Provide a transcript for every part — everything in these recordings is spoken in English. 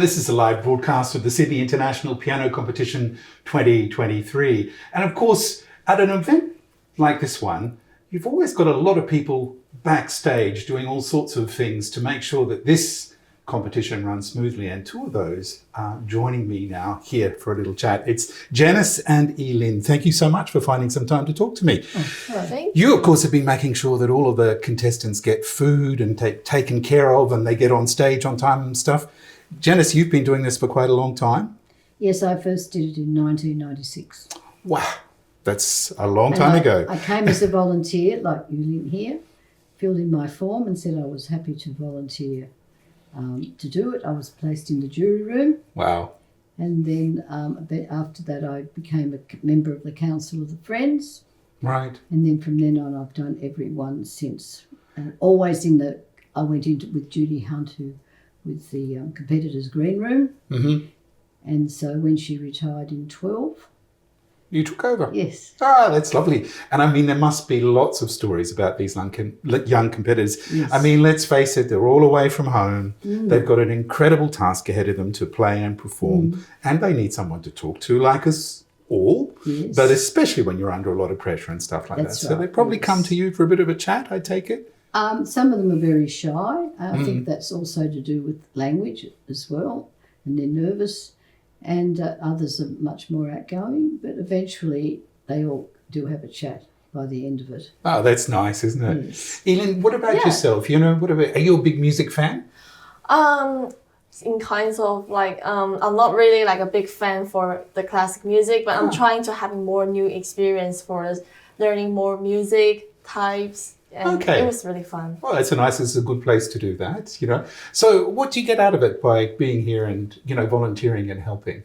And this is a live broadcast of the Sydney International Piano Competition 2023. And of course, at an event like this one, you've always got a lot of people backstage doing all sorts of things to make sure that this competition runs smoothly. And two of those are joining me now here for a little chat. It's Janice and Yilin. Thank you so much for finding some time to talk to me. Thank you, of course, have been making sure that all of the contestants get food and taken care of and they get on stage on time and stuff. Janice, you've been doing this for quite a long time. Yes, I first did it in 1996. Wow, that's a long time ago. I came as a volunteer, like Yilin here, filled in my form and said I was happy to volunteer to do it. I was placed in the jury room. Wow. And then after that I became a member of the Council of the Friends. Right. And then from then on I've done every one since. Always I went into with Judy Hunt, with the competitors' green room. Mm-hmm. And so when she retired in 12... You took over? Yes. Ah, that's lovely. And I mean, there must be lots of stories about these young competitors. Yes. I mean, let's face it, they're all away from home. They've got an incredible task ahead of them to play and perform. And they need someone to talk to, like us all. Yes. But especially when you're under a lot of pressure and stuff like That's that. So right, they probably yes. come to you for a bit of a chat, I take it? Some of them are very shy. I think that's also to do with language as well. And they're nervous. And others are much more outgoing, but eventually they all do have a chat by the end of it. Oh, that's nice, isn't it? Yes. Yilin, what about yourself? Are you a big music fan? In kinds of I'm not really like a big fan for the classic music, but I'm trying to have more new experience for learning more music types. And it was really fun. Well, it's a good place to do that, So what do you get out of it by being here and, volunteering and helping?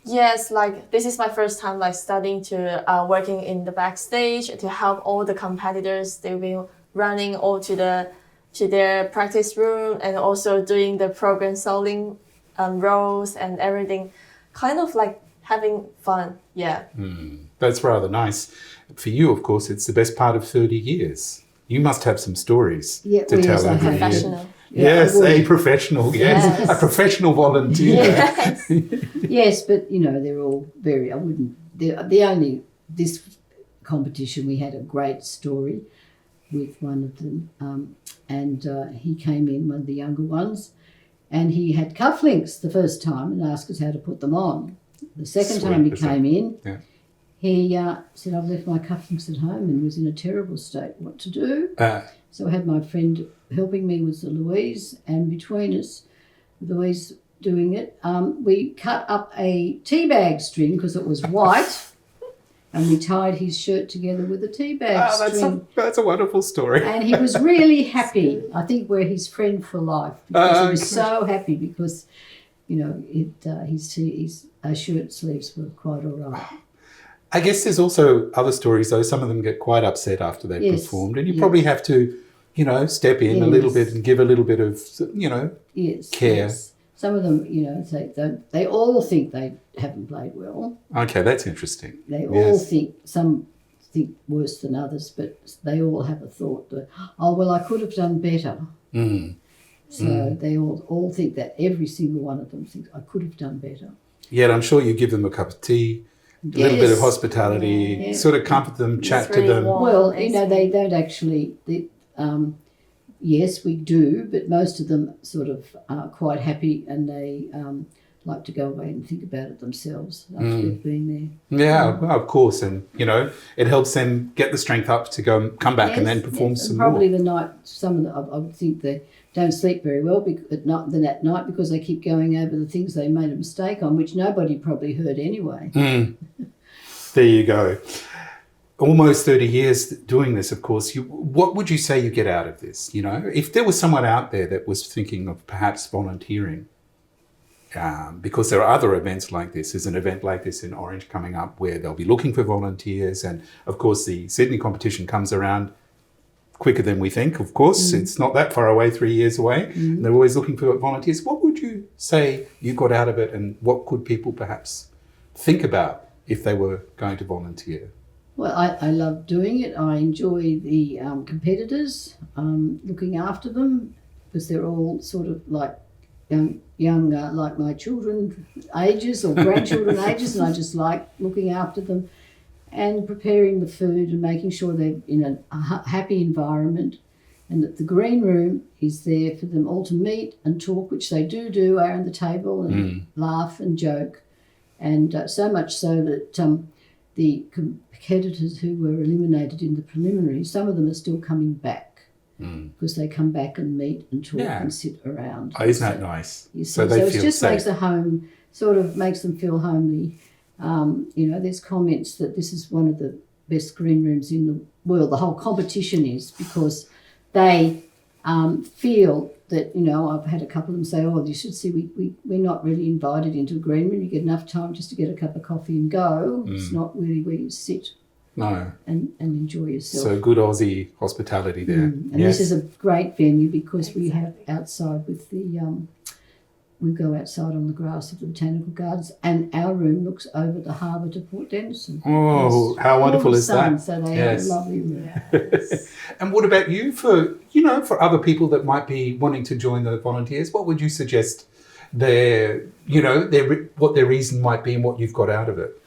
Yes, this is my first time studying to working in the backstage to help all the competitors. They've been running all to their practice room and also doing the program solving roles and everything. Kind of like having fun, yeah. That's rather nice. For you, of course, it's the best part of 30 years. You must have some stories to tell over the years. Professional. Yes, a professional, yes. A professional volunteer. Yes, yes, but they're all very, this competition we had a great story with one of them and he came in, one of the younger ones, and he had cufflinks the first time and asked us how to put them on. The second time he came in, he said, I've left my cufflinks at home, and was in a terrible state. What to do? So I had my friend helping me with Louise, and between us, Louise doing it, we cut up a tea bag string because it was white, and we tied his shirt together with a tea bag string. That's a wonderful story. And he was really happy. I think we're his friend for life, because he was so happy because, his shirt sleeves were quite all right. I guess there's also other stories, though. Some of them get quite upset after they've performed, and you probably have to, step in a little bit and give a little bit of, care. Yes. Some of them, they all think they haven't played well. Okay, that's interesting. They all think, some think worse than others, but they all have a thought that, I could have done better. So they all think that. Every single one of them thinks, I could have done better. Yet I'm sure you give them a cup of tea, a little bit of hospitality, sort of comfort them, chat to them. Well, they don't actually, yes, we do, but most of them sort of are quite happy, and they like to go away and think about it themselves after they've been there. Yeah, well, of course. And, it helps them get the strength up to go and come back and then perform some more. Probably the night, some of them, I would think they don't sleep very well at night because they keep going over the things they made a mistake on, which nobody probably heard anyway. There you go. Almost 30 years doing this, of course. What would you say you get out of this? If there was someone out there that was thinking of perhaps volunteering, because there are other events like this. There's an event like this in Orange coming up where they'll be looking for volunteers. And, of course, the Sydney competition comes around quicker than we think, of course. It's not that far away, 3 years away. And they're always looking for volunteers. What would you say you got out of it, and what could people perhaps think about if they were going to volunteer? Well, I love doing it. I enjoy the competitors, looking after them, because they're all sort of like young young, like my children ages or grandchildren ages, and I just like looking after them and preparing the food and making sure they're in a happy environment, and that the green room is there for them all to meet and talk, which they do around the table and laugh and joke. And so much so that the competitors who were eliminated in the preliminary, some of them are still coming back because they come back and meet and talk and sit around. Oh, isn't that nice? So they it feel just safe. makes the home, sort of makes them feel homely. There's comments that this is one of the best green rooms in the world. The whole competition is, because they feel that, I've had a couple of them say, oh, you should see, we're not really invited into a green room. You get enough time just to get a cup of coffee and go. It's not really where you sit and enjoy yourself. So good Aussie hospitality there. And this is a great venue because we have outside with the... we go outside on the grass of the Botanical Gardens, and our room looks over the harbour to Port Denison. Oh, how wonderful is that? So they have a lovely room. Yes. And what about you for other people that might be wanting to join the volunteers? What would you suggest what their reason might be and what you've got out of it?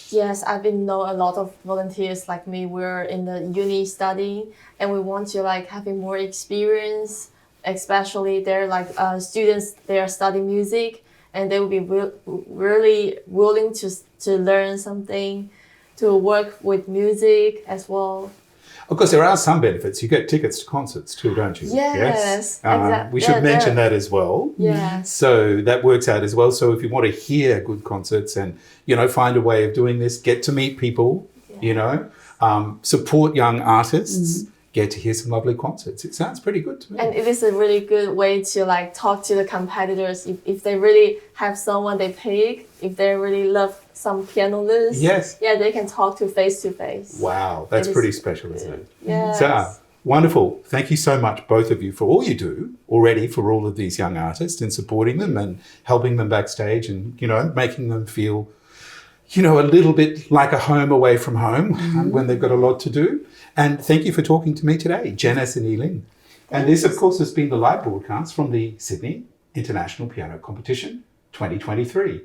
Yes, I've been know a lot of volunteers like me. We're in the uni studying, and we want to having more experience. Especially they're students, they are studying music, and they will be really willing to learn something, to work with music as well. Of course, there are some benefits. You get tickets to concerts too, don't you? Yes, exactly. We should mention that as well. Yes. So that works out as well. So if you want to hear good concerts and, find a way of doing this, get to meet people, support young artists, get to hear some lovely concerts. It sounds pretty good to me. And it is a really good way to talk to the competitors. If they really have someone they pick, if they really love some pianist, they can talk to face. Wow, that's pretty special, isn't it? Yes. So, wonderful. Thank you so much, both of you, for all you do already for all of these young artists and supporting them and helping them backstage and, making them feel, a little bit like a home away from home when they've got a lot to do. And thank you for talking to me today, Janice and Yilin. And this, of course, has been the live broadcast from the Sydney International Piano Competition 2023.